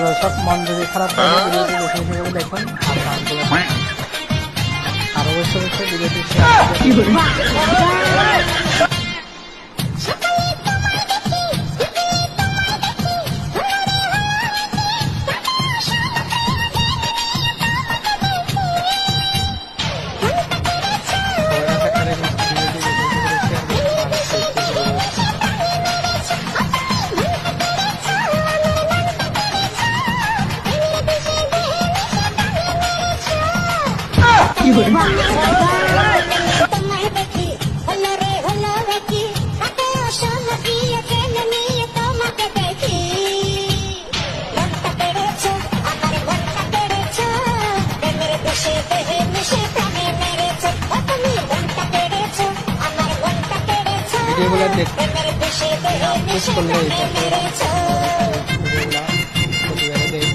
দর্শক মন যদি খারাপ থাকে ভিডিওটি বেশি বেশি করে দেখুন আর গানগুলো আর অবশ্যই অবশ্যই ভিডিওটি ভিডিওগুলো দেখতে পোস্ট করলে ভিডিওগুলো প্রতিবারে দেয়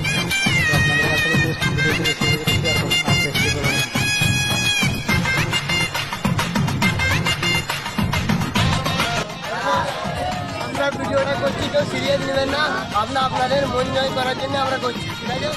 আপনাদের কাছে ভিডিওটি বেশি বেশি করে শেয়ার করুন আর বেশি করুন। আমরা ভিডিওটা করছি, কেউ সিরিয়াস নেবেন না, আপনাদের মন জয় করার জন্য আমরা করছি, ঠিক আছে।